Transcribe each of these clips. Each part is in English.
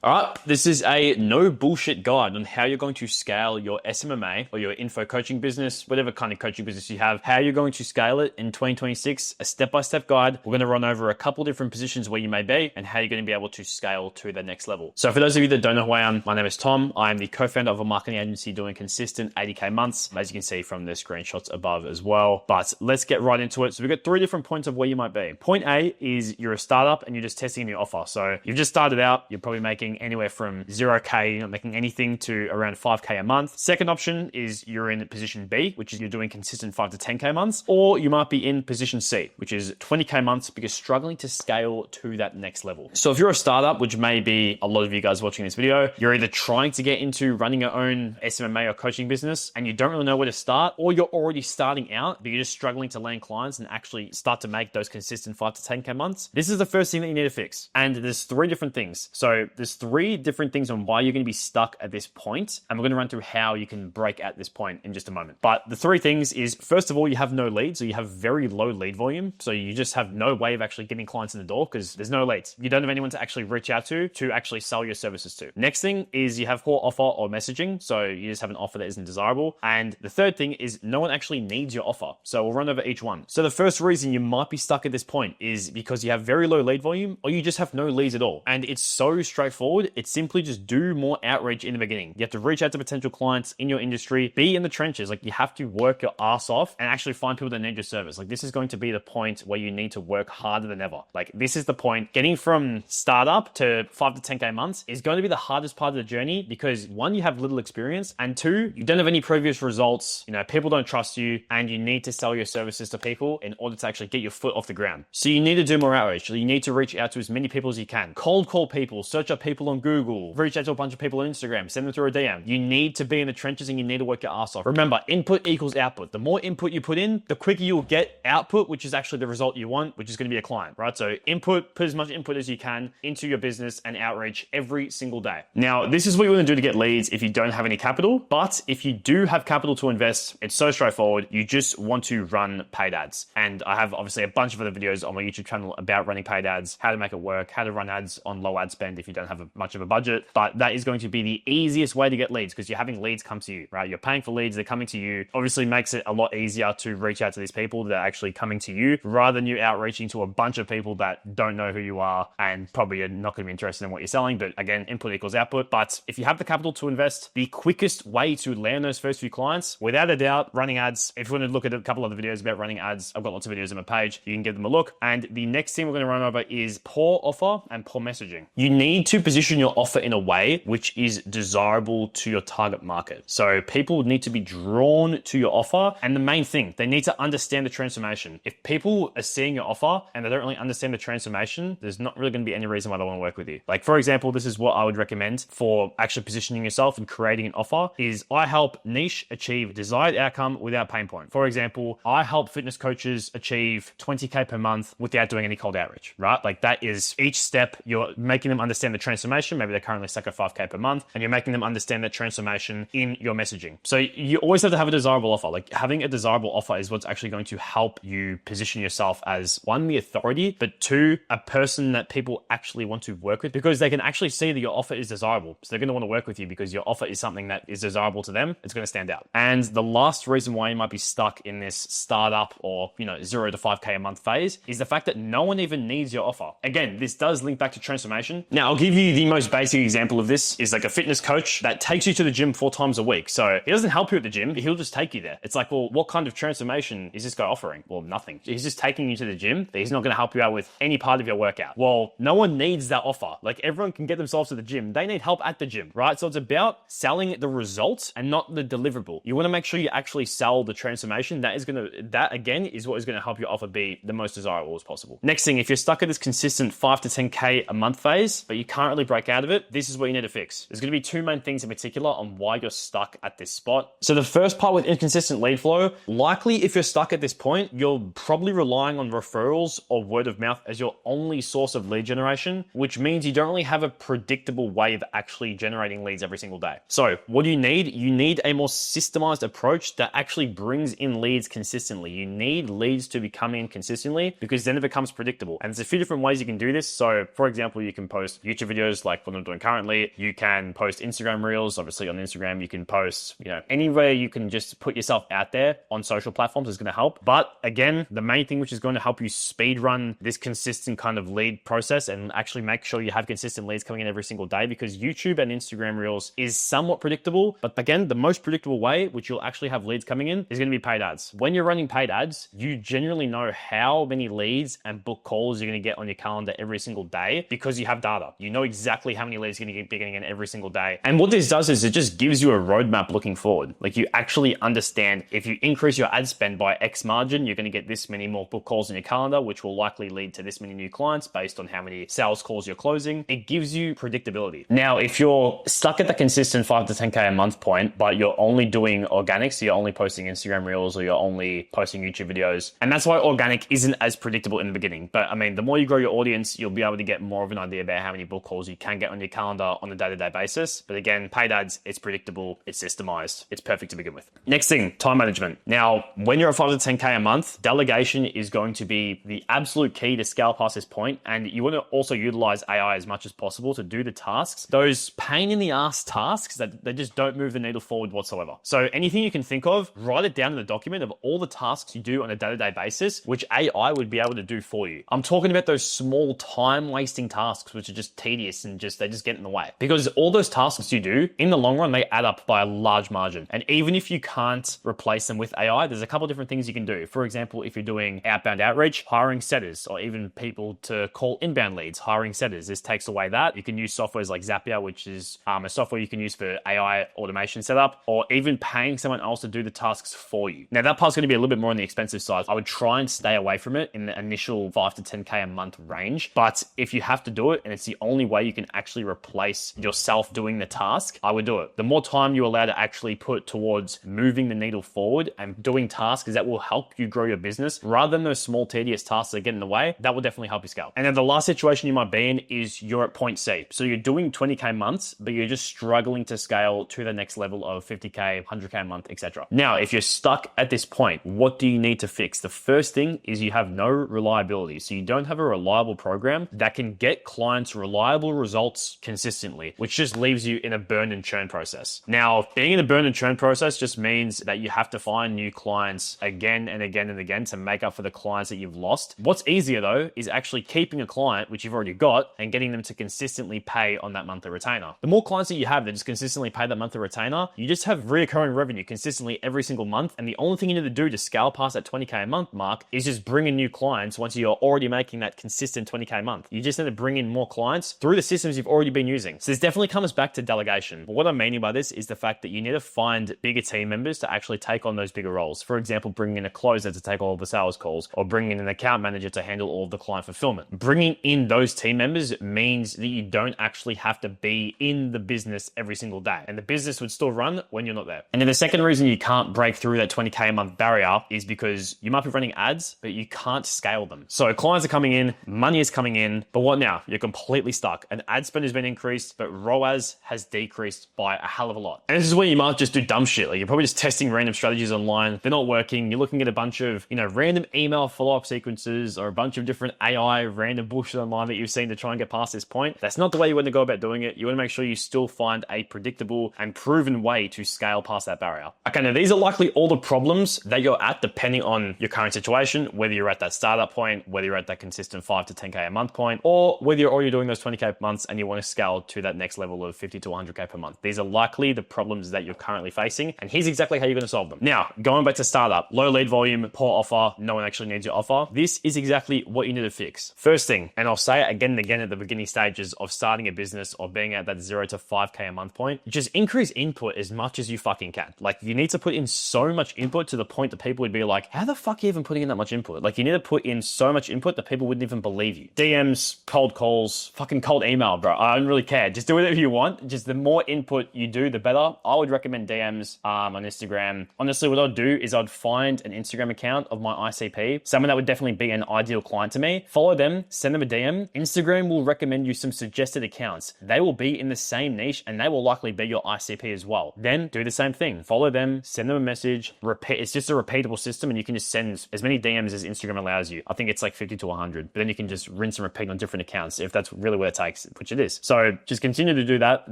All right, this is a no bullshit guide on how you're going to scale your SMMA or your info coaching business, whatever kind of coaching business you have, how you're going to scale it in 2026, a step-by-step guide. We're going to run over a couple different positions where you may be and how you're going to be able to scale to the next level. So for those of you that don't know who I am, my name is Tom. I am the co-founder of a marketing agency doing consistent 80K months, as you can see from the screenshots above as well. But let's get right into it. So we've got three different points of where you might be. Point A is you're a startup and you're just testing a new offer. So you've just started out, you're probably making anywhere from 0K, you're not making anything, to around 5K a month. Second option is you're in position B, which is you're doing consistent 5 to 10K months, or you might be in position C, which is 20K months, because struggling to scale to that next level. So if you're a startup, which may be a lot of you guys watching this video, you're either trying to get into running your own SMMA or coaching business and you don't really know where to start, or you're already starting out, but you're just struggling to land clients and actually start to make those consistent 5 to 10K months. This is the first thing that you need to fix. And there's three different things. So there's three different things on why you're going to be stuck at this point, and we're going to run through how you can break at this point in just a moment. But the three things is, first of all, you have no leads, so you have very low lead volume. So you just have no way of actually getting clients in the door because there's no leads. You don't have anyone to actually reach out to actually sell your services to. Next thing is you have poor offer or messaging, so you just have an offer that isn't desirable. And the third thing is no one actually needs your offer. So we'll run over each one. So the first reason you might be stuck at this point is because you have very low lead volume, or you just have no leads at all. And it's so straightforward. It's simply just do more outreach in the beginning. You have to reach out to potential clients in your industry, be in the trenches. Like, you have to work your ass off and actually find people that need your service. Like, this is going to be the point where you need to work harder than ever. Like, this is the point. Getting from startup to 5 to 10K months is going to be the hardest part of the journey, because one, you have little experience, and two, you don't have any previous results. You know, people don't trust you, and you need to sell your services to people in order to actually get your foot off the ground. So you need to do more outreach. You need to reach out to as many people as you can. Cold call people, search up people on Google, reach out to a bunch of people on Instagram, send them through a DM. You need to be in the trenches and you need to work your ass off. Remember, input equals output. The more input you put in, the quicker you'll get output, which is actually the result you want, which is going to be a client, right? So put as much input as you can into your business and outreach every single day. Now, this is what you want to do to get leads if you don't have any capital. But if you do have capital to invest, it's so straightforward. You just want to run paid ads. And I have obviously a bunch of other videos on my YouTube channel about running paid ads, how to make it work, how to run ads on low ad spend if you don't have much of a budget. But that is going to be the easiest way to get leads, because you're having leads come to you, right? You're paying for leads, they're coming to you. Obviously makes it a lot easier to reach out to these people that are actually coming to you, rather than you outreaching to a bunch of people that don't know who you are and probably are not going to be interested in what you're selling. But again, input equals output. But if you have the capital to invest, the quickest way to land those first few clients, without a doubt, running ads. If you want to look at a couple other videos about running ads, I've got lots of videos on my page. You can give them a look. And the next thing we're going to run over is poor offer and poor messaging. You need to position your offer in a way which is desirable to your target market. So people need to be drawn to your offer. And the main thing, they need to understand the transformation. If people are seeing your offer and they don't really understand the transformation, there's not really going to be any reason why they want to work with you. Like, for example, this is what I would recommend for actually positioning yourself and creating an offer is I help niche achieve desired outcome without pain point. For example, I help fitness coaches achieve 20K per month without doing any cold outreach, right? Like, that is each step. You're making them understand the transformation. Maybe they're currently stuck at 5K per month, and you're making them understand that transformation in your messaging. So you always have to have a desirable offer. Like, having a desirable offer is what's actually going to help you position yourself as, one, the authority, but two, a person that people actually want to work with, because they can actually see that your offer is desirable. So they're going to want to work with you because your offer is something that is desirable to them. It's going to stand out. And the last reason why you might be stuck in this startup or, 0 to 5K a month phase is the fact that no one even needs your offer. Again, this does link back to transformation. Now, I'll give you the most basic example of this is like a fitness coach that takes you to the gym 4 times a week. So he doesn't help you at the gym, he'll just take you there. It's like, well, what kind of transformation is this guy offering? Well, nothing. He's just taking you to the gym, but he's not going to help you out with any part of your workout. Well, no one needs that offer. Like, everyone can get themselves to the gym. They need help at the gym, right? So it's about selling the result and not the deliverable. You want to make sure you actually sell the transformation. That again is what is going to help your offer be the most desirable as possible. Next thing, if you're stuck at this consistent 5 to 10K a month phase, but you can't really break out of it, this is what you need to fix. There's going to be two main things in particular on why you're stuck at this spot. So the first part with inconsistent lead flow, likely if you're stuck at this point, you're probably relying on referrals or word of mouth as your only source of lead generation, which means you don't really have a predictable way of actually generating leads every single day. So what do you need? You need a more systemized approach that actually brings in leads consistently. You need leads to be coming in consistently, because then it becomes predictable. And there's a few different ways you can do this. So for example, you can post YouTube videos videos like what I'm doing currently. You can post Instagram reels. Obviously on Instagram, you can post, anywhere you can just put yourself out there on social platforms is going to help. But again, the main thing which is going to help you speed run this consistent kind of lead process and actually make sure you have consistent leads coming in every single day, because YouTube and Instagram reels is somewhat predictable. But again, the most predictable way, which you'll actually have leads coming in, is going to be paid ads. When you're running paid ads, you genuinely know how many leads and book calls you're going to get on your calendar every single day because you have data. You know exactly how many leads you're going to be getting in every single day. And what this does is it just gives you a roadmap looking forward. Like, you actually understand if you increase your ad spend by X margin, you're going to get this many more book calls in your calendar, which will likely lead to this many new clients based on how many sales calls you're closing. It gives you predictability. Now, if you're stuck at the consistent 5 to 10K a month point, but you're only doing organic, so you're only posting Instagram reels or you're only posting YouTube videos, and that's why organic isn't as predictable in the beginning. But I mean, the more you grow your audience, you'll be able to get more of an idea about how many book calls you can get on your calendar on a day-to-day basis. But again, paid ads, it's predictable, it's systemized, it's perfect to begin with. Next thing, time management. Now, when you're at 5 to 10K a month, delegation is going to be the absolute key to scale past this point. And you want to also utilize AI as much as possible to do the tasks, those pain in the ass tasks that they just don't move the needle forward whatsoever. So anything you can think of, write it down in a document of all the tasks you do on a day-to-day basis, which AI would be able to do for you. I'm talking about those small time-wasting tasks, which are just tedious and they just get in the way. Because all those tasks you do, in the long run, they add up by a large margin. And even if you can't replace them with AI, there's a couple of different things you can do. For example, if you're doing outbound outreach, hiring setters, or even people to call inbound leads, hiring setters. This takes away that. You can use softwares like Zapier, which is a software you can use for AI automation setup, or even paying someone else to do the tasks for you. Now, that part's going to be a little bit more on the expensive side. I would try and stay away from it in the initial 5 to 10K a month range. But if you have to do it and it's the only way you can actually replace yourself doing the task, I would do it. The more time you allow to actually put towards moving the needle forward and doing tasks that will help you grow your business, rather than those small tedious tasks that get in the way, that will definitely help you scale. And then the last situation you might be in is you're at point C. So you're doing 20K months, but you're just struggling to scale to the next level of 50K, 100K a month, etc. Now, if you're stuck at this point, what do you need to fix? The first thing is you have no reliability. So you don't have a reliable program that can get clients reliable results consistently, which just leaves you in a burn and churn process. Now, being in a burn and churn process just means that you have to find new clients again and again and again to make up for the clients that you've lost. What's easier though is actually keeping a client, which you've already got, and getting them to consistently pay on that monthly retainer. The more clients that you have that just consistently pay that monthly retainer, you just have recurring revenue consistently every single month. And the only thing you need to do to scale past that 20K a month mark is just bring in new clients once you're already making that consistent 20K a month. You just need to bring in more clients through the systems you've already been using. So this definitely comes back to delegation. But what I'm meaning by this is the fact that you need to find bigger team members to actually take on those bigger roles. For example, bringing in a closer to take all of the sales calls, or bringing in an account manager to handle all of the client fulfillment. Bringing in those team members means that you don't actually have to be in the business every single day, and the business would still run when you're not there. And then the second reason you can't break through that 20K a month barrier is because you might be running ads, but you can't scale them. So clients are coming in, money is coming in, but what now? You're completely stuck. And ad spend has been increased, but ROAS has decreased by a hell of a lot. And this is where you might just do dumb shit. Like, you're probably just testing random strategies online. They're not working. You're looking at a bunch of, random email follow-up sequences or a bunch of different AI random bullshit online that you've seen to try and get past this point. That's not the way you want to go about doing it. You want to make sure you still find a predictable and proven way to scale past that barrier. Okay, now these are likely all the problems that you're at depending on your current situation, whether you're at that startup point, whether you're at that consistent 5 to 10K a month point, or whether you're already doing those 20K months and you want to scale to that next level of 50 to 100K per month. These are likely the problems that you're currently facing, and here's exactly how you're going to solve them. Now, going back to startup, low lead volume, poor offer, no one actually needs your offer. This is exactly what you need to fix. First thing, and I'll say it again and again at the beginning stages of starting a business or being at that 0 to 5K a month point, just increase input as much as you fucking can. Like, you need to put in so much input to the point that people would be like, how the fuck are you even putting in that much input? Like, you need to put in so much input that people wouldn't even believe you. DMs, cold calls, fucking cold email, bro. I don't really care. Just do whatever you want. Just the more input you do, the better. I would recommend DMs on Instagram. Honestly, what I'd do is I'd find an Instagram account of my ICP, someone that would definitely be an ideal client to me. Follow them, send them a DM. Instagram will recommend you some suggested accounts. They will be in the same niche and they will likely be your ICP as well. Then do the same thing. Follow them, send them a message, repeat. It's just a repeatable system and you can just send as many DMs as Instagram allows you. I think it's like 50 to 100, but then you can just rinse and repeat on different accounts if that's really what it takes. mistakes, which it is. So just continue to do that.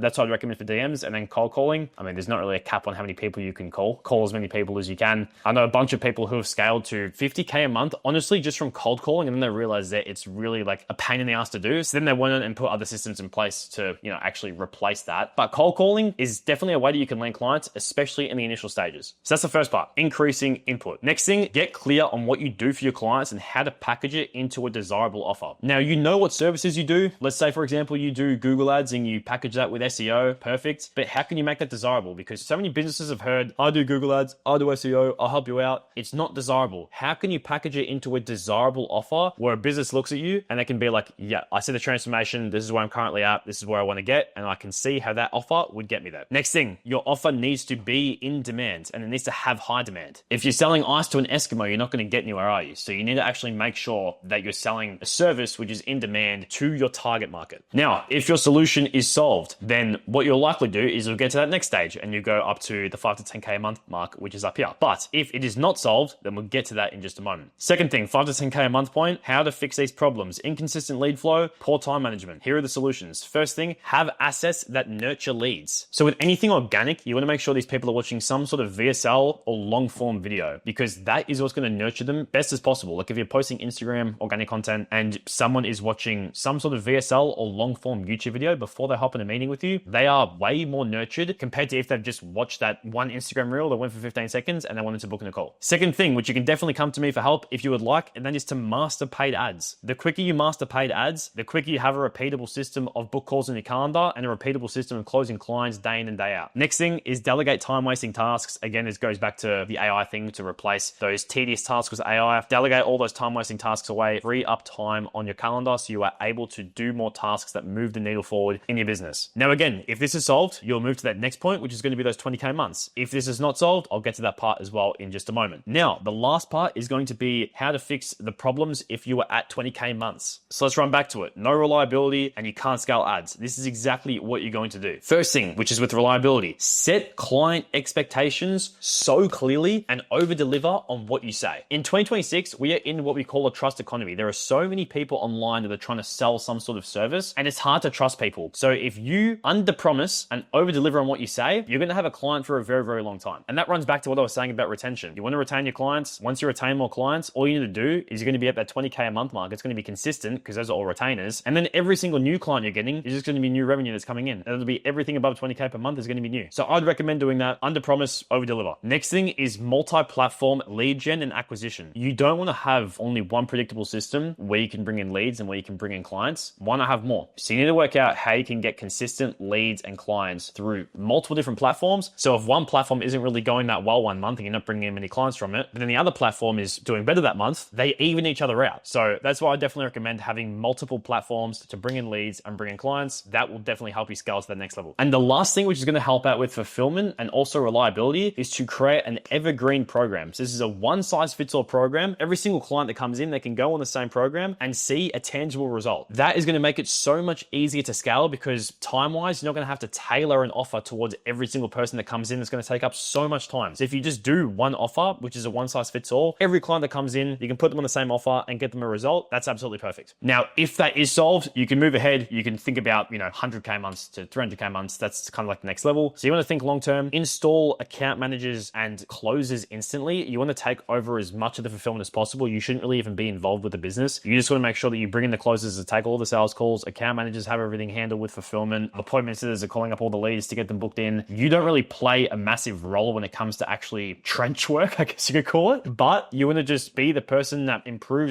That's what I'd recommend for DMs. And then cold calling. I mean, there's not really a cap on how many people you can call. Call as many people as you can. I know a bunch of people who have scaled to 50K a month, honestly, just from cold calling. And then they realize that it's really like a pain in the ass to do. So then they went in and put other systems in place to, actually replace that. But cold calling is definitely a way that you can land clients, especially in the initial stages. So that's the first part, increasing input. Next thing, get clear on what you do for your clients and how to package it into a desirable offer. Now, you know what services you do. Let's say, for example, you do Google ads and you package that with SEO, perfect. But how can you make that desirable? Because so many businesses have heard, I do Google ads, I do SEO, I'll help you out. It's not desirable. How can you package it into a desirable offer where a business looks at you and they can be like, yeah, I see the transformation. This is where I'm currently at. This is where I want to get. And I can see how that offer would get me there. Next thing, your offer needs to be in demand and it needs to have high demand. If you're selling ice to an Eskimo, you're not going to get anywhere, are you? So you need to actually make sure that you're selling a service which is in demand to your target market. Now, if your solution is solved, then what you'll likely do is you'll get to that next stage and you go up to the 5 to 10K a month mark, which is up here. But if it is not solved, then we'll get to that in just a moment. Second thing, 5 to 10K a month point, how to fix these problems. Inconsistent lead flow, poor time management. Here are the solutions. First thing, have assets that nurture leads. So with anything organic, you want to make sure these people are watching some sort of VSL or long form video because that is what's going to nurture them best as possible. Like if you're posting Instagram organic content and someone is watching some sort of VSL or long form YouTube video before they hop in a meeting with you, they are way more nurtured compared to if they've just watched that one Instagram reel that went for 15 seconds and they wanted to book in a call. Second thing, which you can definitely come to me for help if you would like, and that is to master paid ads. The quicker you master paid ads, the quicker you have a repeatable system of book calls in your calendar and a repeatable system of closing clients day in and day out. Next thing is delegate time wasting tasks. Again, this goes back to the AI thing to replace those tedious tasks with AI. Delegate all those time wasting tasks away, free up time on your calendar so you are able to do more tasks that move the needle forward in your business. Now, again, if this is solved, you'll move to that next point, which is going to be those 20K months. If this is not solved, I'll get to that part as well in just a moment. Now, the last part is going to be how to fix the problems if you are at 20K months. So let's run back to it. No reliability and you can't scale ads. This is exactly what you're going to do. First thing, which is with reliability, set client expectations so clearly and over deliver on what you say. In 2026, we are in what we call a trust economy. There are so many people online that are trying to sell some sort of service and it's hard to trust people. So if you under promise and over deliver on what you say, you're going to have a client for a very, very long time. And that runs back to what I was saying about retention. You want to retain your clients. Once you retain more clients, all you need to do is you're going to be at that 20K a month mark. It's going to be consistent because those are all retainers. And then every single new client you're getting is just going to be new revenue that's coming in. And it'll be everything above 20K per month is going to be new. So I'd recommend doing that. Under promise, over deliver. Next thing is multi-platform lead gen and acquisition. You don't want to have only one predictable system where you can bring in leads and where you can bring in clients. Want to have more. So you need to work out how you can get consistent leads and clients through multiple different platforms. So if one platform isn't really going that well one month and you're not bringing in many clients from it, but then the other platform is doing better that month, they even each other out. So that's why I definitely recommend having multiple platforms to bring in leads and bring in clients. That will definitely help you scale to the next level. And the last thing, which is going to help out with fulfillment and also reliability, is to create an evergreen program. So this is a one size fits all program. Every single client that comes in, they can go on the same program and see a tangible result. That is going to make it so much easier to scale because time-wise, you're not going to have to tailor an offer towards every single person that comes in. It's going to take up so much time. So if you just do one offer, which is a one size fits all, every client that comes in, you can put them on the same offer and get them a result. That's absolutely perfect. Now, if that is solved, you can move ahead. You can think about, 100K months to 300K months. That's kind of like the next level. So you want to think long-term, install account managers and closers instantly. You want to take over as much of the fulfillment as possible. You shouldn't really even be involved with the business. You just want to make sure that you bring in the closers to take all the sales calls. Account managers have everything handled with fulfillment. Appointment sitters are calling up all the leads to get them booked in. You don't really play a massive role when it comes to actually trench work, I guess you could call it. But you want to just be the person that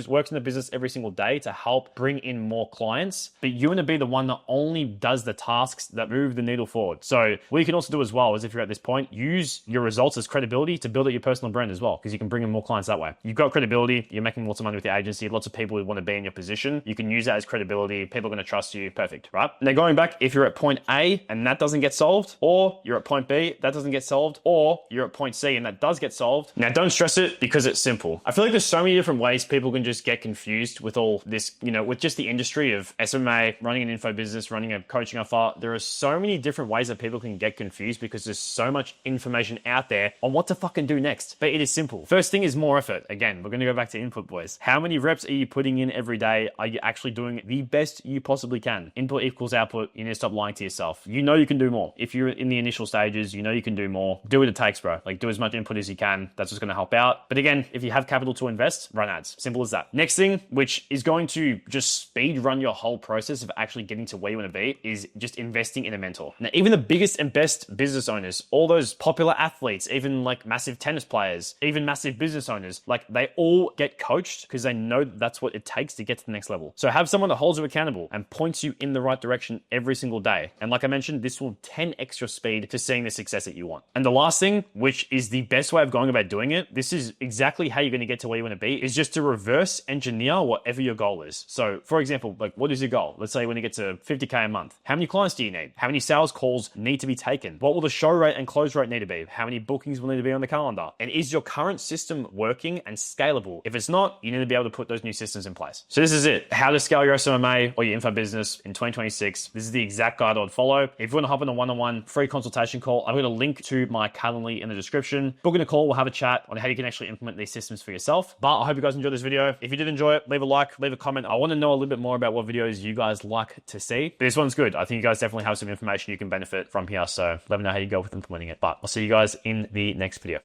works in the business every single day to help bring in more clients. But you want to be the one that only does the tasks that move the needle forward. So what you can also do as well is if you're at this point, use your results as credibility to build up your personal brand as well, because you can bring in more clients that way. You've got credibility. You're making lots of money with your agency. Lots of people would want to be in your position. You can use that as credibility. People are going to trust you. Perfect, right? Now going back, if you're at point A and that doesn't get solved, or you're at point B, that doesn't get solved, or you're at point C and that does get solved. Now don't stress it because it's simple. I feel like there's so many different ways people can just get confused with all this, with just the industry of SMMA, running an info business, running a coaching offer. There are so many different ways that people can get confused because there's so much information out there on what to fucking do next. But it is simple. First thing is more effort. Again, we're going to go back to input, boys. How many reps are you putting in every day? Are you actually doing the best you possibly possibly can. Input equals output. You need to stop lying to yourself. You know you can do more. If you're in the initial stages, you know you can do more. Do what it takes, bro. Like, do as much input as you can. That's what's going to help out. But again, if you have capital to invest, run ads. Simple as that. Next thing, which is going to just speed run your whole process of actually getting to where you want to be, is just investing in a mentor. Now, even the biggest and best business owners, all those popular athletes, even like massive tennis players, even massive business owners, like they all get coached because they know that's what it takes to get to the next level. So have someone that holds you accountable and points you in the right direction every single day. And like I mentioned, this will 10x your speed to seeing the success that you want. And the last thing, which is the best way of going about doing it, this is exactly how you're going to get to where you want to be, is just to reverse engineer whatever your goal is. So for example, like what is your goal? Let's say you want to get to 50K a month. How many clients do you need? How many sales calls need to be taken? What will the show rate and close rate need to be? How many bookings will need to be on the calendar? And is your current system working and scalable? If it's not, you need to be able to put those new systems in place. So this is it. How to scale your SMMA or your info business in 2026. This is the exact guide I would follow. If you want to hop on a one-on-one free consultation call, I've got a link to my Calendly in the description. Book in a call, we'll have a chat on how you can actually implement these systems for yourself. But I hope you guys enjoyed this video. If you did enjoy it, leave a like, leave a comment. I want to know a little bit more about what videos you guys like to see. But this one's good. I think you guys definitely have some information you can benefit from here. So let me know how you go with implementing it. But I'll see you guys in the next video.